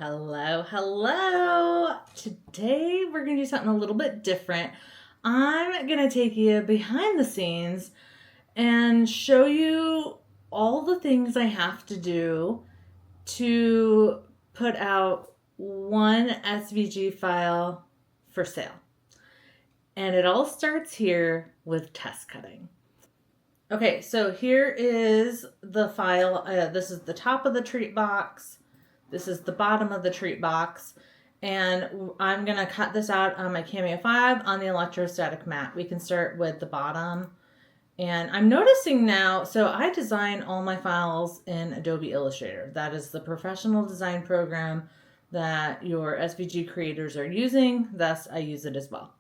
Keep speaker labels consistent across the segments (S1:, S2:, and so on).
S1: Hello, hello. Today we're going to do something a little bit different. I'm going to take you behind the scenes and show you all the things I have to do to put out one SVG file for sale. And it all starts here with test cutting. Okay, so here is the file. This is the top of the treat box. This is the bottom of the treat box. And I'm going to cut this out on my Cameo 5 on the electrostatic mat. We can start with the bottom. And I'm noticing now, so I design all my files in Adobe Illustrator. That is the professional design program that your SVG creators are using. Thus, I use it as well.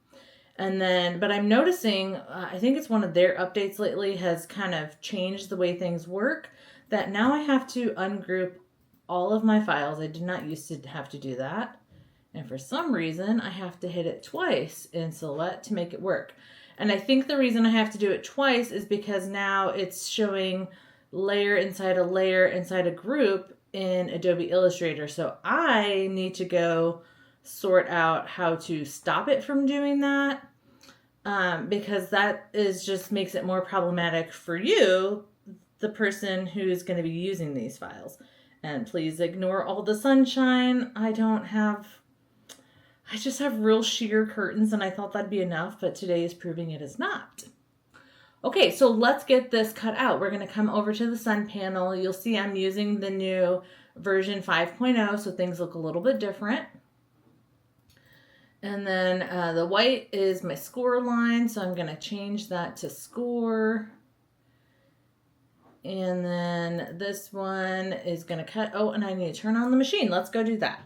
S1: And then, but I'm noticing, I think it's one of their updates lately has kind of changed the way things work, that now I have to ungroup all of my files. I did not used to have to do that. And for some reason, I have to hit it twice in Silhouette to make it work. And I think the reason I have to do it twice is because now it's showing layer inside a group in Adobe Illustrator. So I need to go sort out how to stop it from doing that. Because that is just makes it more problematic for you, the person who's going to be using these files. And please ignore all the sunshine. I just have real sheer curtains, and I thought that'd be enough, but today is proving it is not. Okay, so let's get this cut out. We're going to come over to the sun panel. You'll see I'm using the new version 5.0, so things look a little bit different. And then the white is my score line, so I'm going to change that to score. And then this one is going to cut. Oh, and I need to turn on the machine. Let's go do that.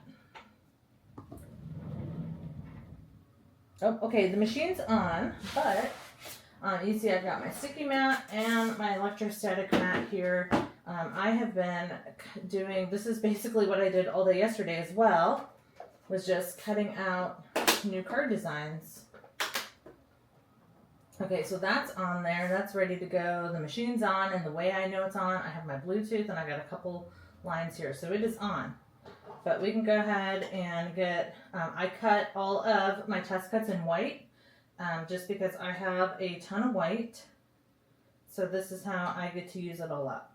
S1: Oh, okay, the machine's on, but you see I've got my sticky mat and my electrostatic mat here. I have been doing, this is basically what I did all day yesterday as well, was just cutting out new card designs. Okay, so that's on there. That's ready to go. The machine's on, and the way I know it's on, I have my Bluetooth, and I got a couple lines here, so it is on. But we can go ahead and get, I cut all of my test cuts in white, just because I have a ton of white. So this is how I get to use it all up.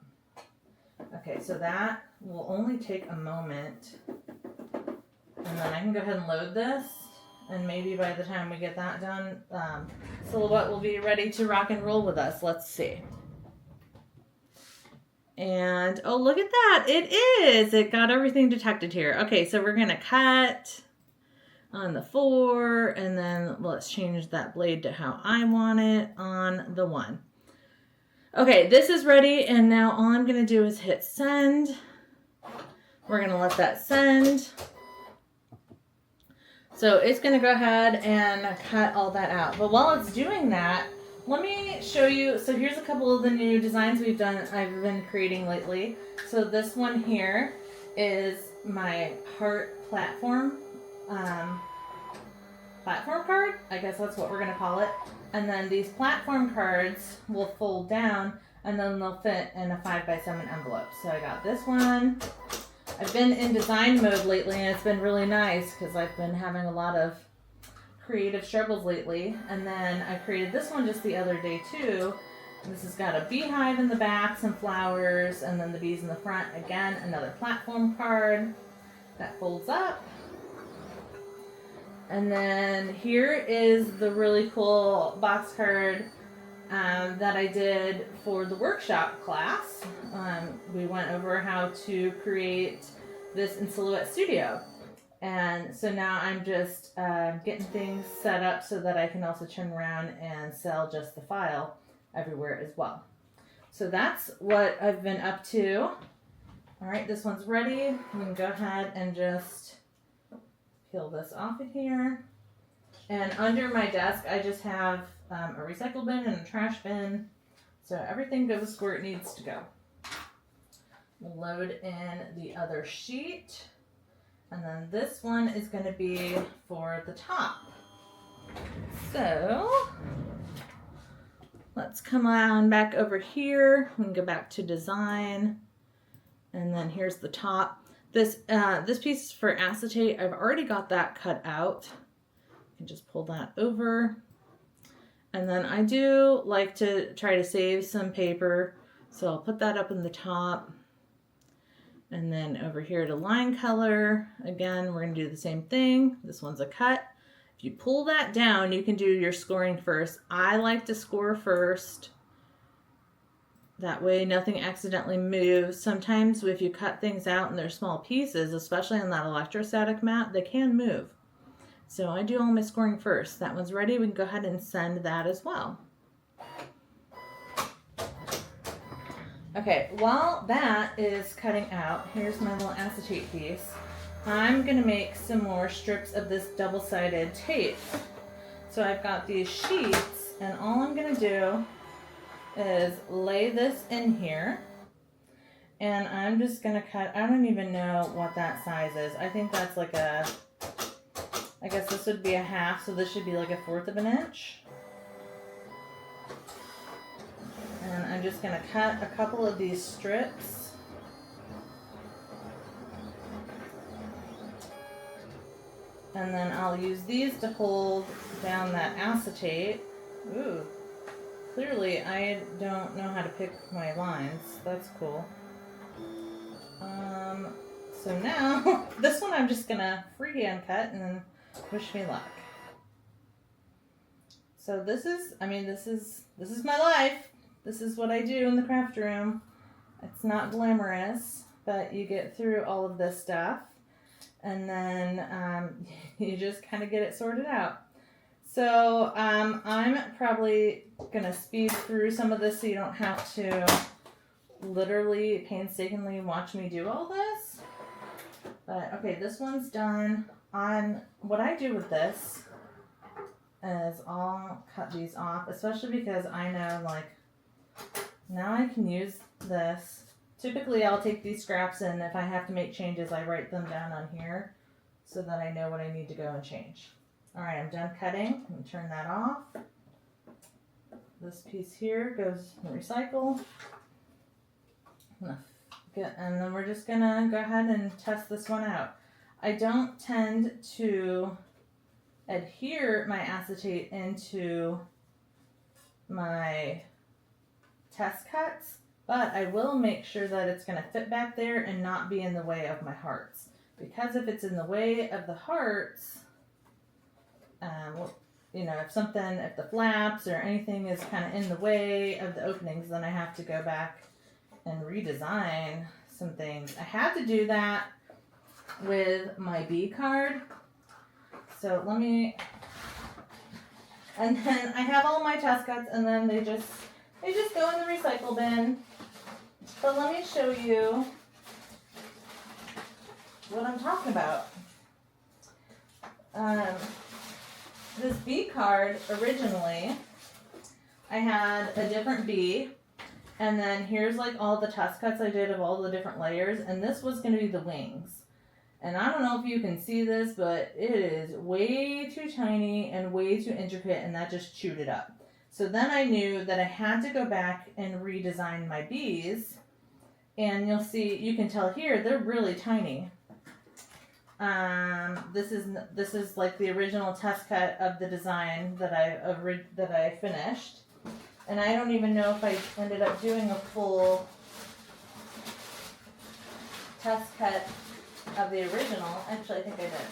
S1: Okay, so that will only take a moment. And then I can go ahead and load this. And maybe by the time we get that done, Silhouette will be ready to rock and roll with us. Let's see. And, oh, look at that. It is. It got everything detected here. Okay, so we're going to cut on the 4, and then let's change that blade to how I want it on the 1. Okay, this is ready, and now all I'm going to do is hit send. We're going to let that send. So it's going to go ahead and cut all that out. But while it's doing that, let me show you. So here's a couple of the new designs I've been creating lately. So this one here is my heart platform card. I guess that's what we're going to call it. And then these platform cards will fold down, and then they'll fit in a 5x7 envelope. So I got this one. I've been in design mode lately, and it's been really nice because I've been having a lot of creative struggles lately. And then I created this one just the other day too. This has got a beehive in the back, some flowers, and then the bees in the front. Again, another platform card that folds up. And then here is the really cool box card that I did for the workshop class. We went over how to create this in Silhouette Studio. And so now I'm just getting things set up so that I can also turn around and sell just the file everywhere as well. So that's what I've been up to. All right, this one's ready. We can go ahead and just peel this off of here. And under my desk, I just have a recycle bin and a trash bin. So everything goes where it needs to go. We'll load in the other sheet. And then this one is going to be for the top. So let's come on back over here. We can go back to design. And then here's the top. This piece is for acetate. I've already got that cut out. You can just pull that over. And then I do like to try to save some paper, so I'll put that up in the top. And then over here to line color, again, we're gonna do the same thing. This one's a cut. If you pull that down, you can do your scoring first. I like to score first. That way nothing accidentally moves. Sometimes if you cut things out and they're small pieces, especially on that electrostatic mat, they can move. So I do all my scoring first. That one's ready. We can go ahead and send that as well. Okay, while that is cutting out, here's my little acetate piece. I'm gonna make some more strips of this double-sided tape. So I've got these sheets, and all I'm gonna do is lay this in here, and I'm just gonna cut. I don't even know what that size is. I think that's like I guess this would be a half, so this should be like 1/4 of an inch. And I'm just gonna cut a couple of these strips. And then I'll use these to hold down that acetate. Ooh. Clearly, I don't know how to pick my lines. That's cool. So now, this one I'm just gonna freehand cut and then wish me luck. So this is my life. This is what I do in the craft room. It's not glamorous, but you get through all of this stuff, and then you just kind of get it sorted out. So I'm probably gonna speed through some of this so you don't have to literally painstakingly watch me do all this. But okay, this one's done. What I do with this is I'll cut these off, especially because I know like now I can use this. Typically I'll take these scraps and if I have to make changes I write them down on here so that I know what I need to go and change. Alright, I'm done cutting. I'm going to turn that off. This piece here goes in the recycle. And then we're just going to go ahead and test this one out. I don't tend to adhere my acetate into my test cuts, but I will make sure that it's going to fit back there and not be in the way of my hearts. Because if it's in the way of the hearts, you know, if the flaps or anything is kind of in the way of the openings, then I have to go back and redesign some things. I had to do that with my B card. So and then I have all my test cuts and then they just go in the recycle bin. But let me show you what I'm talking about. This B card, originally, I had a different B, and then here's like all the test cuts I did of all the different layers, and this was going to be the wings. And I don't know if you can see this, but it is way too tiny and way too intricate, and that just chewed it up. So then I knew that I had to go back and redesign my B's, and you'll see, you can tell here, they're really tiny. This is like the original test cut of the design that I finished, and I don't even know if I ended up doing a full test cut of the original. Actually, I think I did.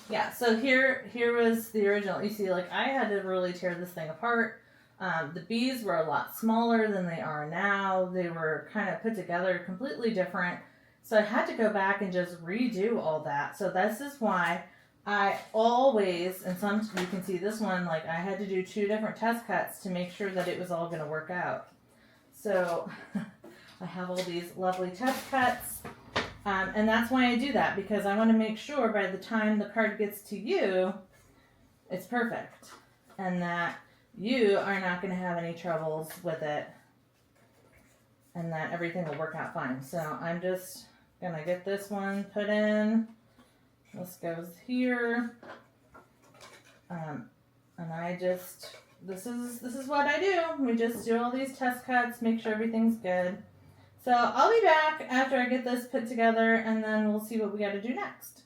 S1: Yeah. So here was the original. You see, like I had to really tear this thing apart. The B's were a lot smaller than they are now. They were kind of put together completely different. So I had to go back and just redo all that. So this is why I always, and you can see this one, like I had to do 2 different test cuts to make sure that it was all going to work out. So I have all these lovely test cuts. And that's why I do that, because I want to make sure by the time the card gets to you, it's perfect. And that you are not going to have any troubles with it. And that everything will work out fine. So I'm just going to get this one put in. This goes here. And this is what I do. We just do all these test cuts, make sure everything's good. So I'll be back after I get this put together, and then we'll see what we got to do next.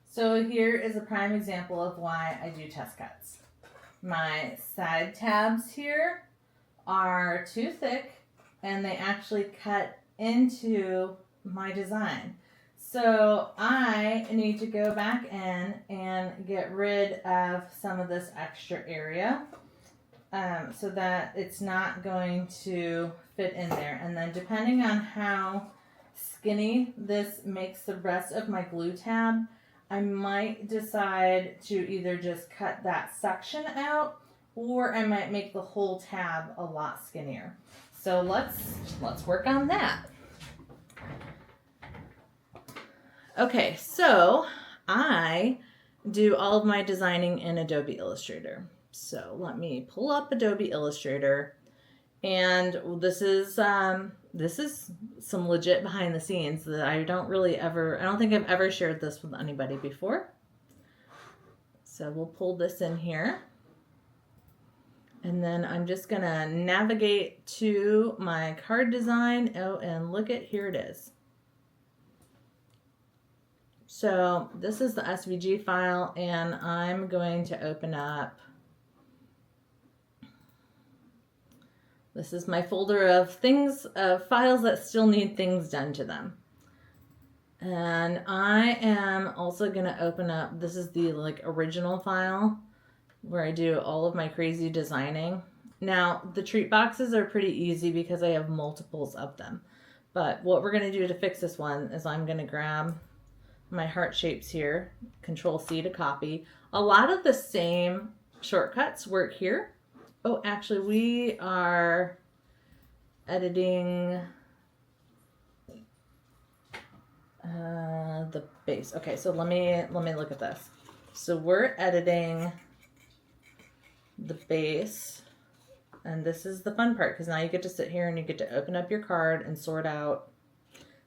S1: So here is a prime example of why I do test cuts. My side tabs here are too thick, and they actually cut into my design. So I need to go back in and get rid of some of this extra area so that it's not going to fit in there. And then depending on how skinny this makes the rest of my glue tab, I might decide to either just cut that section out, or I might make the whole tab a lot skinnier. So let's work on that. Okay, so I do all of my designing in Adobe Illustrator. So let me pull up Adobe Illustrator, and this is some legit behind the scenes that I don't think I've ever shared this with anybody before. So we'll pull this in here. And then I'm just gonna navigate to my card design. Oh, and look at, here it is. So this is the SVG file, and I'm going to open up. This is my folder of things, files that still need things done to them. And I am also gonna open up, this is the original file where I do all of my crazy designing. Now, the treat boxes are pretty easy because I have multiples of them. But what we're gonna do to fix this one is I'm gonna grab my heart shapes here, Control C to copy. A lot of the same shortcuts work here. Oh, actually, we are editing the base. Okay, so let me look at this. So we're editing the base, and this is the fun part, because now you get to sit here and you get to open up your card and sort out.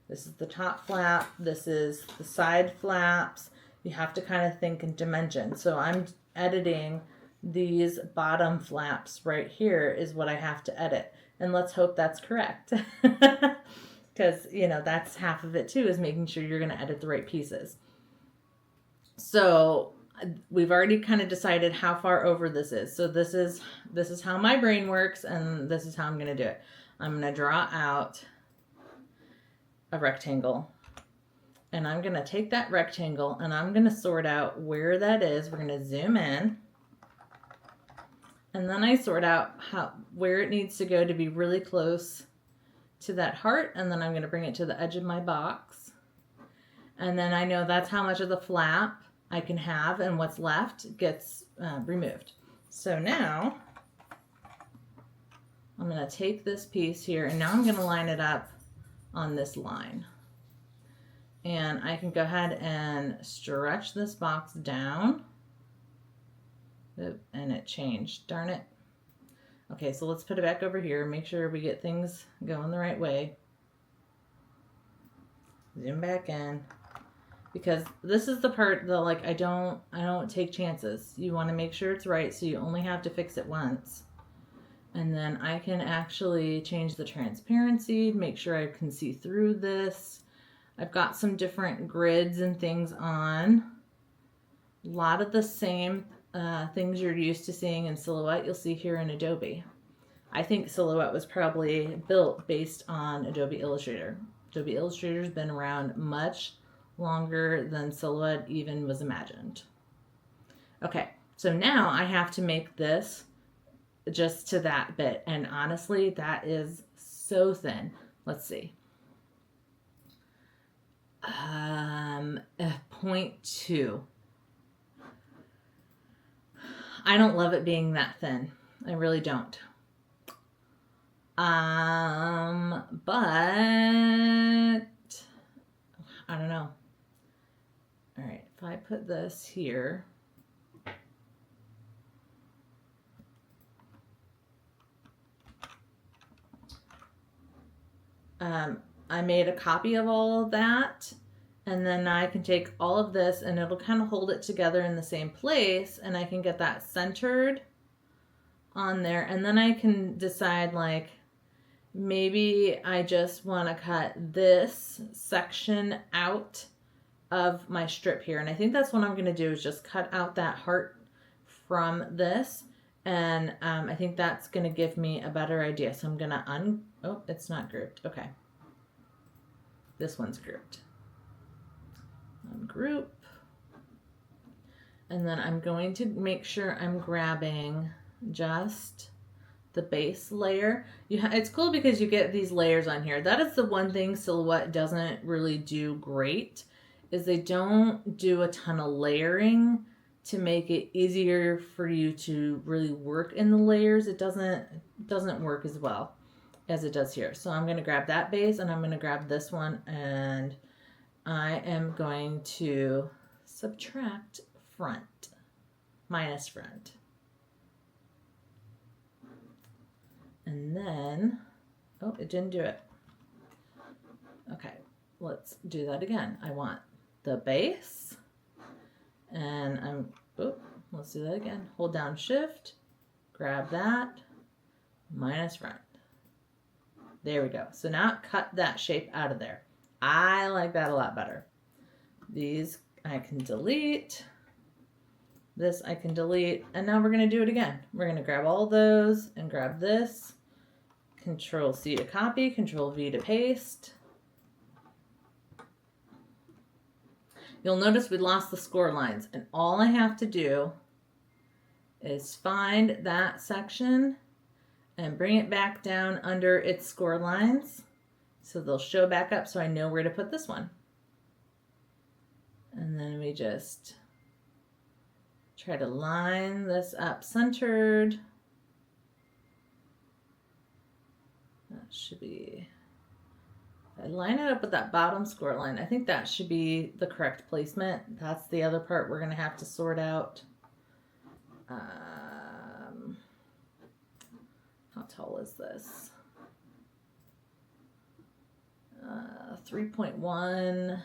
S1: This is the top flap, this is the side flaps. You have to kind of think in dimension. So I'm editing these bottom flaps right here is what I have to edit, and let's hope that's correct. Because that's half of it too, is making sure you're going to edit the right pieces. So we've already kind of decided how far over this is. So this is how my brain works, and this is how I'm going to do it. I'm going to draw out a rectangle, and I'm going to take that rectangle and I'm going to sort out where that is. We're going to zoom in, and then I sort out where it needs to go to be really close to that heart, and then I'm going to bring it to the edge of my box, and then I know that's how much of the flap I can have, and what's left gets removed. So now I'm going to take this piece here, and now I'm going to line it up on this line, and I can go ahead and stretch this box down. Oop, and it changed, darn it. Okay, so let's put it back over here, make sure we get things going the right way. Zoom back in, because this is the part that I don't take chances. You want to make sure it's right, so you only have to fix it once. And then I can actually change the transparency, make sure I can see through this. I've got some different grids and things on. A lot of the same things you're used to seeing in Silhouette, you'll see here in Adobe. I think Silhouette was probably built based on Adobe Illustrator. Adobe Illustrator's been around much longer than Silhouette even was imagined. Okay, so now I have to make this just to that bit, and honestly, that is so thin. Let's see. 0.2. I don't love it being that thin. I really don't. But I don't know. All right, if I put this here, I made a copy of all of that, and then I can take all of this and it'll kind of hold it together in the same place, and I can get that centered on there, and then I can decide maybe I just want to cut this section out of my strip here. And I think that's what I'm going to do, is just cut out that heart from this. And I think that's going to give me a better idea. So I'm going to oh, it's not grouped. Okay. This one's grouped. Ungroup. And then I'm going to make sure I'm grabbing just the base layer. It's cool because you get these layers on here. That is the one thing Silhouette doesn't really do great, is they don't do a ton of layering to make it easier for you to really work in the layers. It doesn't work as well as it does here. So I'm going to grab that base and I'm going to grab this one, and I am going to subtract front minus front. And then, oh, it didn't do it. Okay, let's do that again. I want the base, and let's do that again. Hold down Shift, grab that, minus front. There we go. So now cut that shape out of there. I like that a lot better. These I can delete. This I can delete. And now we're going to do it again. We're going to grab all those and grab this. Control C to copy, Control V to paste. You'll notice we lost the score lines, and all I have to do is find that section and bring it back down under its score lines so they'll show back up, so I know where to put this one. And then we just try to line this up centered. That should be, I line it up with that bottom score line. I think that should be the correct placement. That's the other part we're going to have to sort out. How tall is this? 3.1.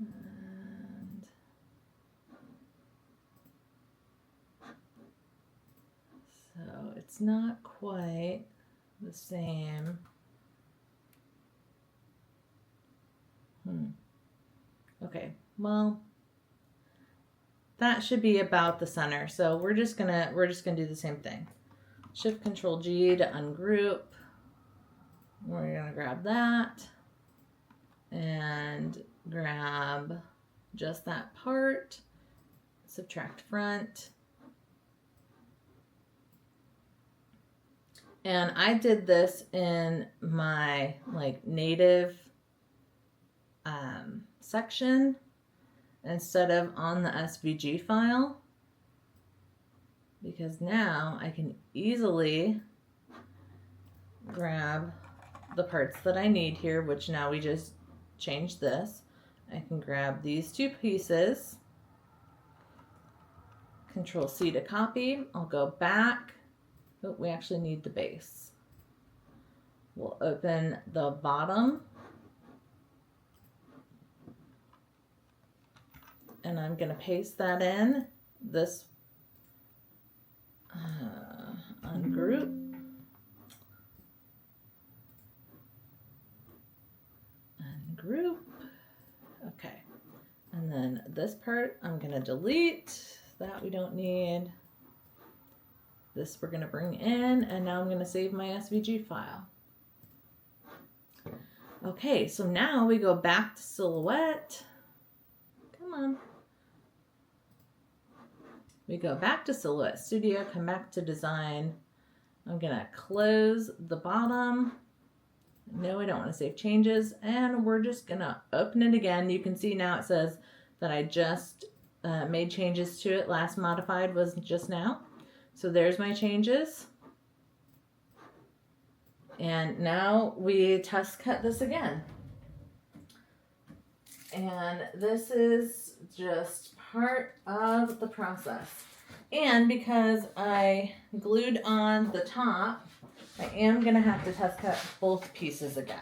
S1: And so it's not quite the same. Okay, well, that should be about the center. So we're just gonna do the same thing. Shift Control G to ungroup. We're gonna grab that and grab just that part, subtract front. And I did this in my native section instead of on the SVG file, because now I can easily grab the parts that I need here, which now we just changed this. I can grab these two pieces, Control C to copy. I'll go back. Oh, we actually need the base. We'll open the bottom, and I'm going to paste that in. This ungroup. Ungroup. Okay. And then this part I'm going to delete. That we don't need. This we're going to bring in, and now I'm going to save my SVG file. Okay, so now we go back to Silhouette. Come on. We go back to Silhouette Studio, come back to Design. I'm going to close the bottom. No, I don't want to save changes, and we're just going to open it again. You can see now it says that I just made changes to it. Last modified was just now. So there's my changes. And now we test cut this again. And this is just part of the process. And because I glued on the top, I am going to have to test cut both pieces again.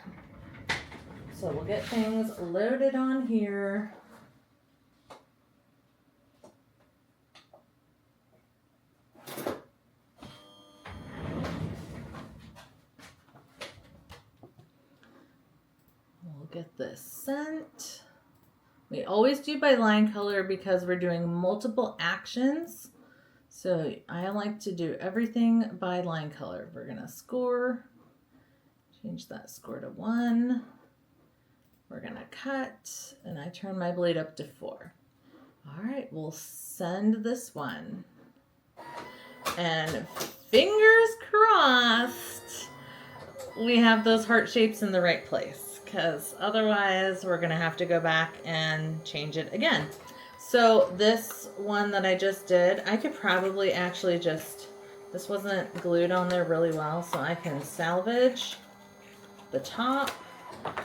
S1: So we'll get things loaded on here. we'll get this sent. We always do by line color because we're doing multiple actions. So I like to do everything by line color. We're gonna score, change that score to 1. We're gonna cut, and I turn my blade up to 4. All right, we'll send this one. And fingers crossed, we have those heart shapes in the right place, because otherwise we're gonna have to go back and change it again. So this one that I just did, I could probably actually just, this wasn't glued on there really well, so I can salvage the top.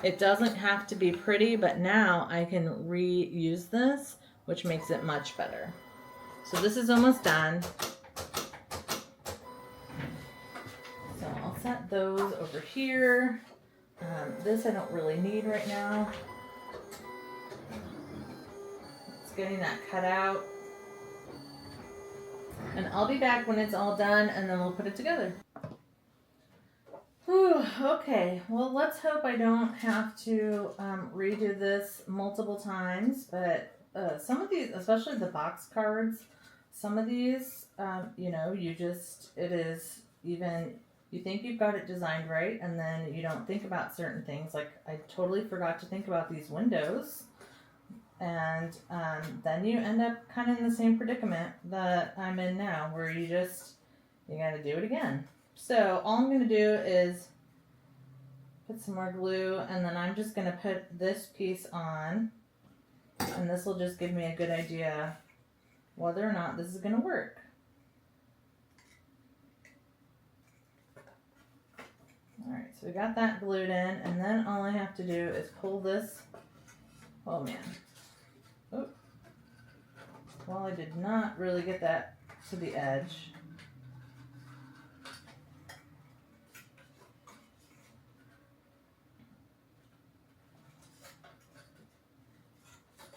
S1: It doesn't have to be pretty, but now I can reuse this, which makes it much better. So this is almost done. So I'll set those over here. This I don't really need right now. It's getting that cut out. And I'll be back when it's all done, and then we'll put it together. Whew, okay, well, let's hope I don't have to redo this multiple times, but some of these, especially the box cards, some of these, you know, you think you've got it designed right, and then you don't think about certain things. Like, I totally forgot to think about these windows, and then you end up kind of in the same predicament that I'm in now, where you gotta do it again. So all I'm going to do is put some more glue, and then I'm just going to put this piece on, and this will just give me a good idea whether or not this is going to work. Alright, so we got that glued in, and then all I have to do is pull this. Oh man. Oh. Well, I did not really get that to the edge.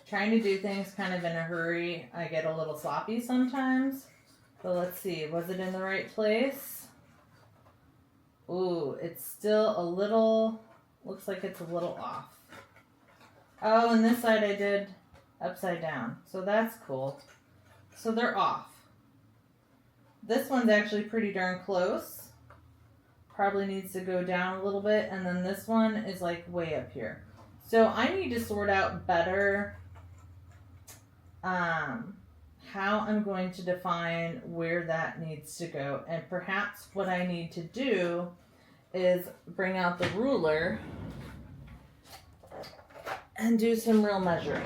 S1: Trying to do things kind of in a hurry, I get a little sloppy sometimes. But let's see, was it in the right place? Ooh, it's still a little, looks like it's a little off. Oh, and this side I did upside down, so that's cool. So they're off. This one's actually pretty darn close. Probably needs to go down a little bit, and then this one is like way up here. So I need to sort out better how I'm going to define where that needs to go. And perhaps what I need to do is bring out the ruler and do some real measuring.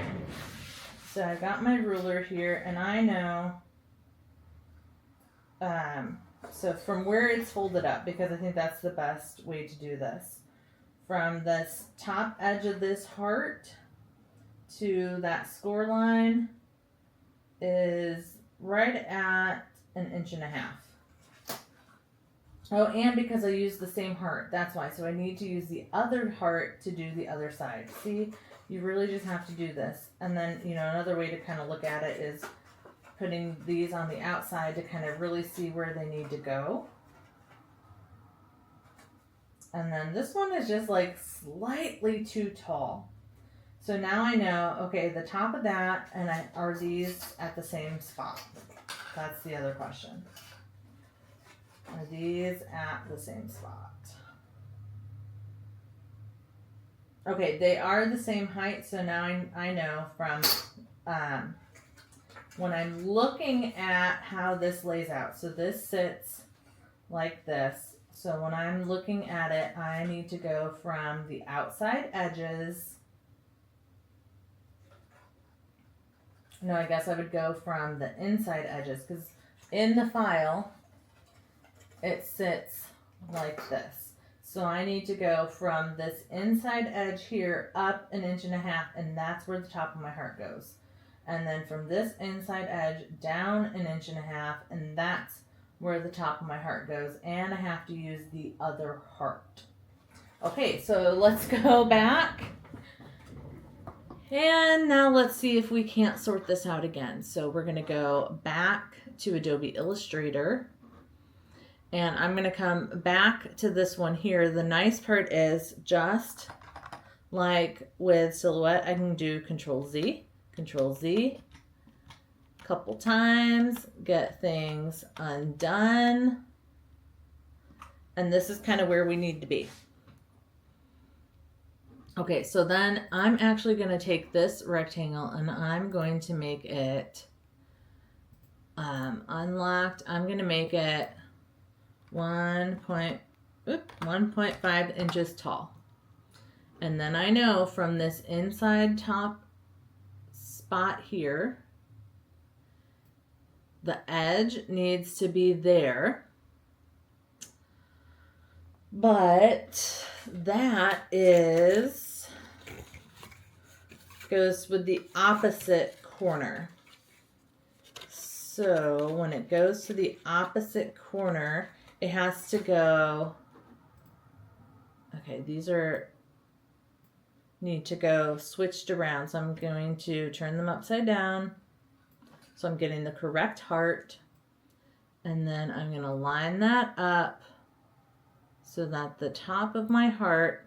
S1: So I've got my ruler here, and I know, so from where it's folded up, because I think that's the best way to do this. From this top edge of this heart to that score line is right at 1.5 inches. Oh, and because I used the same heart, that's why. So I need to use the other heart to do the other side. See, you really just have to do this. And then, you know, another way to kind of look at it is putting these on the outside to kind of really see where they need to go. And then this one is just like slightly too tall. So now I know, okay, the top of that and are these at the same spot? That's the other question. Are these at the same spot? Okay, they are the same height, so now I know from when I'm looking at how this lays out. So this sits like this. So when I'm looking at it, I need to go from the outside edges. No, I guess I would go from the inside edges, because in the file, it sits like this. So I need to go from this inside edge here up 1.5 inches, and that's where the top of my heart goes. And then from this inside edge down 1.5 inches, and that's where the top of my heart goes. And I have to use the other heart. Okay, so let's go back. And now let's see if we can't sort this out again. So we're going to go back to Adobe Illustrator. And I'm going to come back to this one here. The nice part is just Like with silhouette, I can do Control Z, a couple times, get things undone. And this is kind of where we need to be. Okay, so then I'm actually going to take this rectangle and I'm going to make it unlocked. I'm going to make it 1.5 inches tall. And then I know from this inside top spot here, the edge needs to be there. But that goes with the opposite corner. So when it goes to the opposite corner, it has to go, okay, these need to go switched around. So I'm going to turn them upside down. So I'm getting the correct heart. And then I'm going to line that up so that the top of my heart,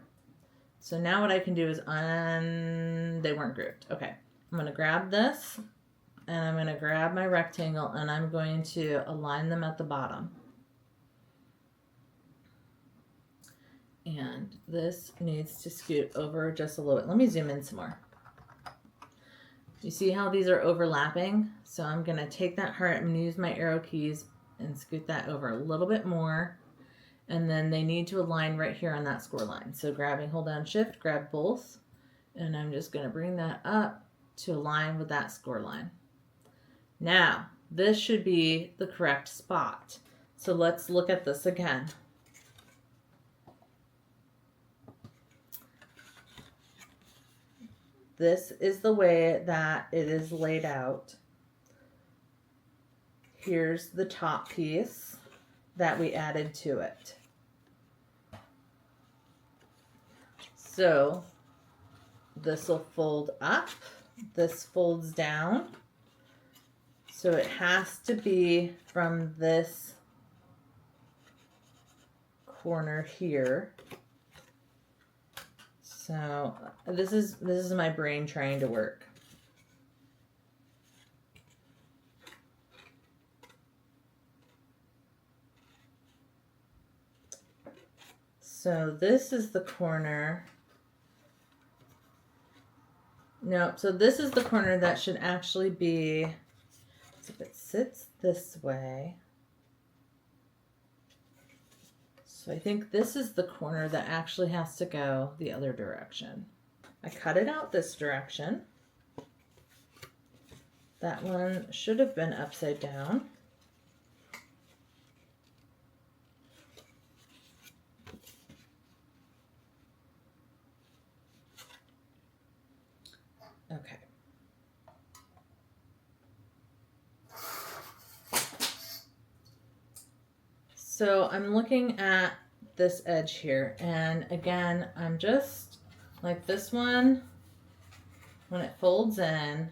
S1: so now what I can do is they weren't grouped. Okay, I'm going to grab this and I'm going to grab my rectangle and I'm going to align them at the bottom. And this needs to scoot over just a little bit. Let me zoom in some more. You see how these are overlapping? So I'm going to take that heart, I'm going to use my arrow keys and scoot that over a little bit more. And then they need to align right here on that score line. So hold down shift, grab both. And I'm just going to bring that up to align with that score line. Now, this should be the correct spot. So let's look at this again. This is the way that it is laid out. Here's the top piece that we added to it. So this will fold up, this folds down. So it has to be from this corner here. So this is my brain trying to work. So this is the corner. No, so this is the corner that should actually be, so if it sits this way. So I think this is the corner that actually has to go the other direction. I cut it out this direction. That one should have been upside down. Okay. So I'm looking at this edge here, and again, I'm just like this one, when it folds in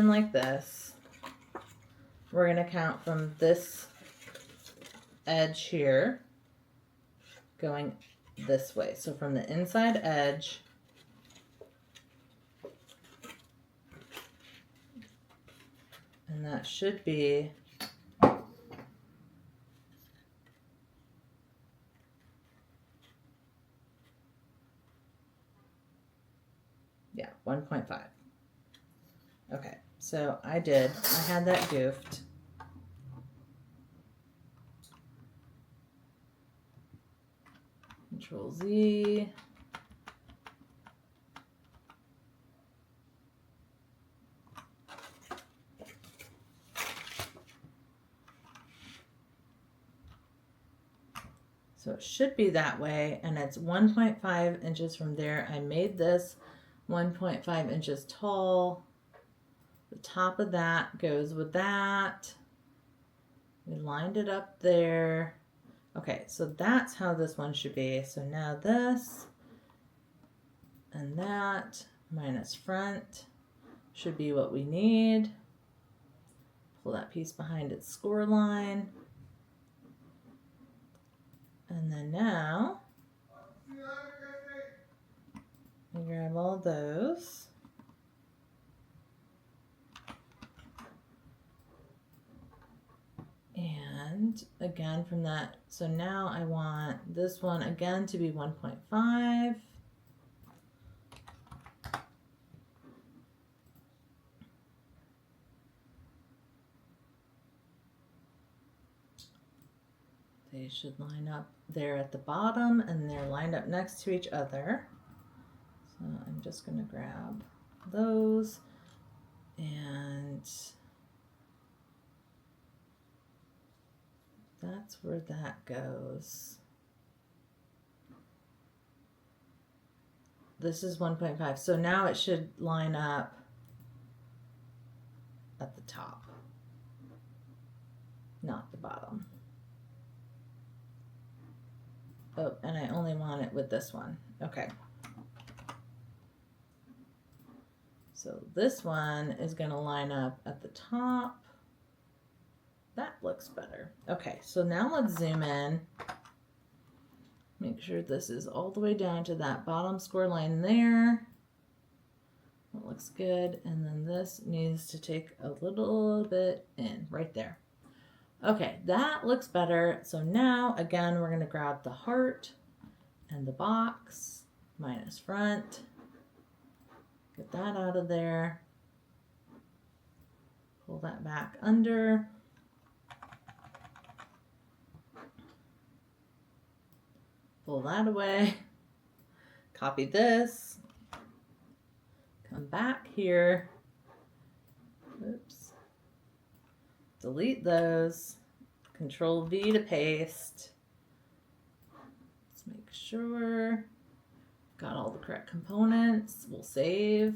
S1: like this, we're going to count from this edge here going this way. So from the inside edge and that should be 1.5. Okay, so I had that goofed. Control Z. So it should be that way, and it's 1.5 inches from there. I made this 1.5 inches tall. The top of that goes with that. We lined it up there. Okay, so that's how this one should be. So now this and that minus front should be what we need. Pull that piece behind its score line. And then now, I grab all those. And again from that, so now I want this one again to be 1.5. They should line up there at the bottom, and they're lined up next to each other. So I'm just going to grab those, and that's where that goes. This is 1.5. So now it should line up at the top, not the bottom. Oh, and I only want it with this one. Okay. So this one is going to line up at the top. That looks better. Okay, so now let's zoom in. Make sure this is all the way down to that bottom score line there. That looks good. And then this needs to take a little bit in right there. Okay, that looks better. So now, again, we're going to grab the heart and the box, minus front. Get that out of there. Pull that back under. Pull that away. Copy this. Come back here. Oops. Delete those. Control V to paste. Let's make sure got all the correct components. We'll save.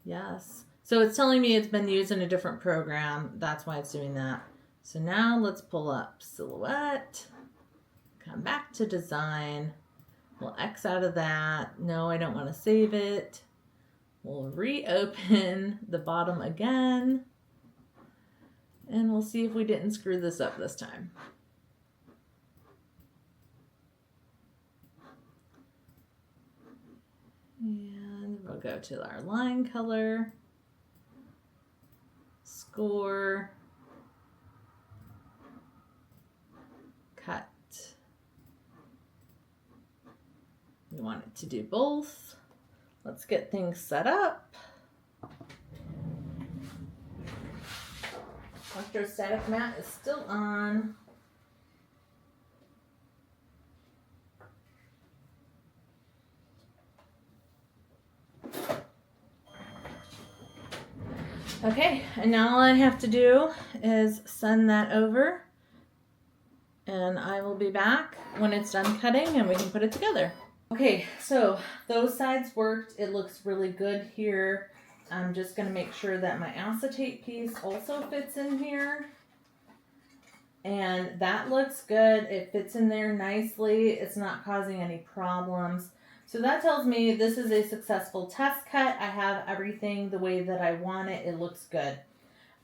S1: Yes. So it's telling me it's been used in a different program. That's why it's doing that. So now let's pull up Silhouette. Come back to Design. We'll X out of that. No, I don't want to save it. We'll reopen the bottom again. And we'll see if we didn't screw this up this time. And we'll go to our line color, score, cut. We want it to do both. Let's get things set up. Electrostatic mat is still on. Okay, and now all I have to do is send that over, and I will be back when it's done cutting and we can put it together. Okay, so those sides worked. It looks really good here. I'm just going to make sure that my acetate piece also fits in here. And that looks good. It fits in there nicely. It's not causing any problems. So that tells me this is a successful test cut. I have everything the way that I want it. It looks good.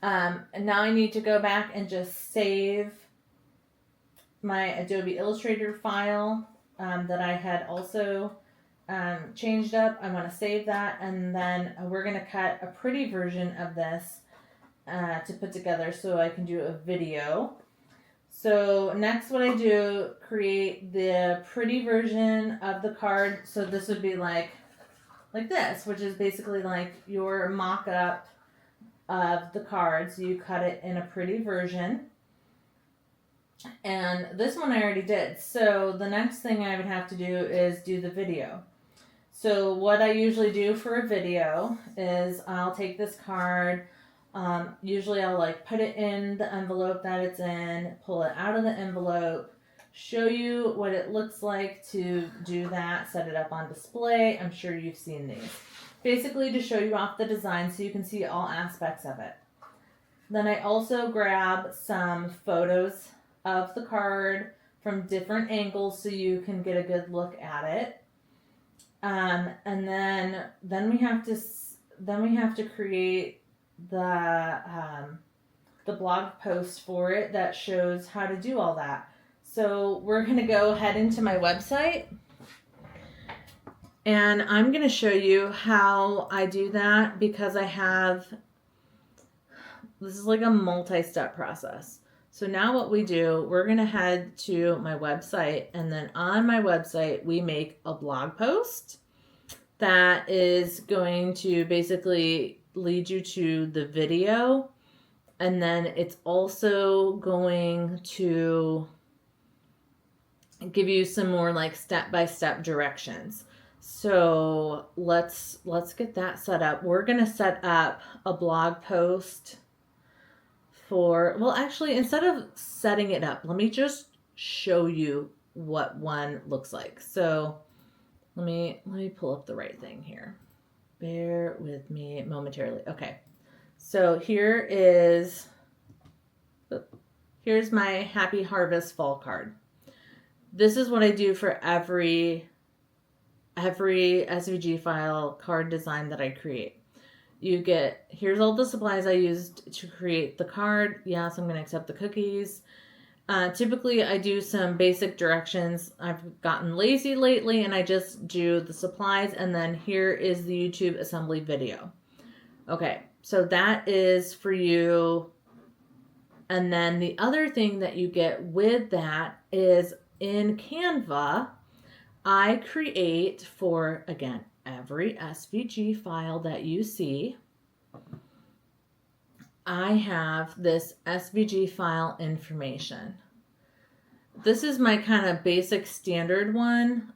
S1: And now I need to go back and just save my Adobe Illustrator file that I had also changed up. I want to save that, and then we're going to cut a pretty version of this to put together so I can do a video. So next what I do, create the pretty version of the card. So this would be like this, which is basically like your mock-up of the card. So you cut it in a pretty version. And this one I already did. So the next thing I would have to do is do the video. So what I usually do for a video is I'll take this card. Usually I'll like put it in the envelope that it's in, pull it out of the envelope, show you what it looks like to do that, set it up on display. I'm sure you've seen these. Basically to show you off the design so you can see all aspects of it. Then I also grab some photos of the card from different angles so you can get a good look at it. And then we have to create the the blog post for it that shows how to do all that. So we're going to go head into my website, and I'm going to show you how I do that, because this is like a multi-step process. So now what we do, we're going to head to my website, and then on my website, we make a blog post that is going to basically lead you to the video. And then it's also going to give you some more like step-by-step directions. So let's get that set up. We're going to set up a blog post for, well, actually, instead of setting it up, let me just show you what one looks like. So let me pull up the right thing here. Bear with me momentarily. Okay. So here's my Happy Harvest fall card. This is what I do for every SVG file card design that I create. Here's all the supplies I used to create the card. Yes, I'm going to accept the cookies. Typically, I do some basic directions. I've gotten lazy lately, and I just do the supplies, and then here is the YouTube assembly video. Okay, so that is for you. And then the other thing that you get with that is in Canva, I create for, again, every SVG file that you see, I have this SVG file information. This is my kind of basic standard one.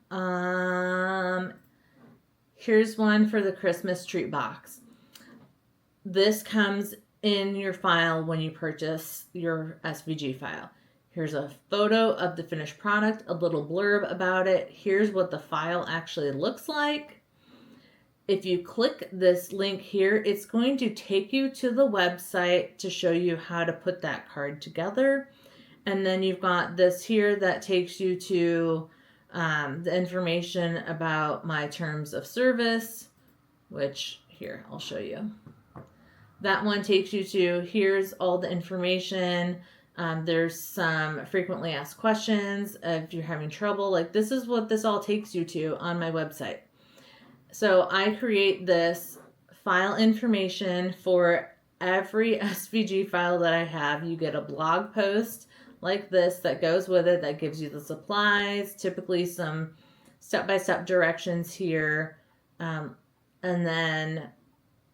S1: Here's one for the Christmas treat box. This comes in your file when you purchase your SVG file. Here's a photo of the finished product, a little blurb about it. Here's what the file actually looks like. If you click this link here, it's going to take you to the website to show you how to put that card together. And then you've got this here that takes you to the information about my terms of service, which here, I'll show you. That one takes you to, here's all the information. There's some frequently asked questions if you're having trouble. Like, this is what this all takes you to on my website. So I create this file information for every SVG file that I have. You get a blog post like this that goes with it, that gives you the supplies, typically some step-by-step directions here. And then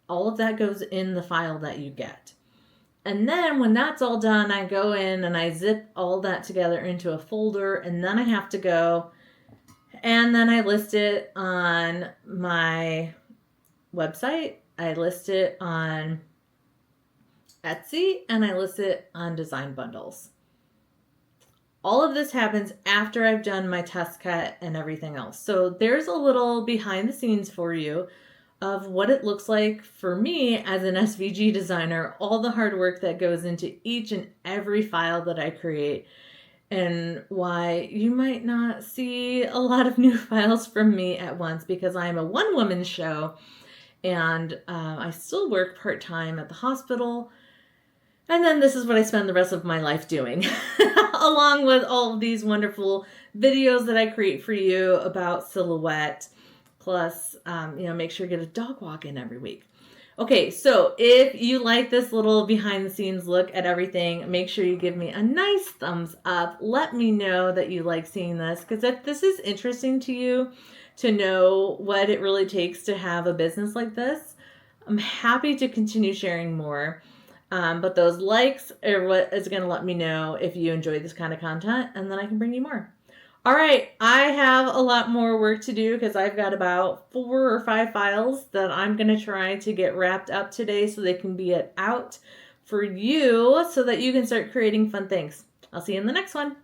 S1: all of that goes in the file that you get. And then when that's all done, I go in and I zip all that together into a folder, and then I have to go and then I list it on my website. I list it on Etsy, and I list it on Design Bundles. All of this happens after I've done my test cut and everything else. So there's a little behind the scenes for you of what it looks like for me as an SVG designer, all the hard work that goes into each and every file that I create, and why you might not see a lot of new files from me at once, because I'm a one-woman show, and I still work part-time at the hospital. And then this is what I spend the rest of my life doing, along with all of these wonderful videos that I create for you about silhouette. Plus, make sure you get a dog walk in every week. Okay, so if you like this little behind the scenes look at everything, make sure you give me a nice thumbs up. Let me know that you like seeing this, because if this is interesting to you to know what it really takes to have a business like this, I'm happy to continue sharing more. But those likes are what is going to let me know if you enjoy this kind of content, and then I can bring you more. All right, I have a lot more work to do because I've got about 4 or 5 files that I'm going to try to get wrapped up today so they can be out for you so that you can start creating fun things. I'll see you in the next one.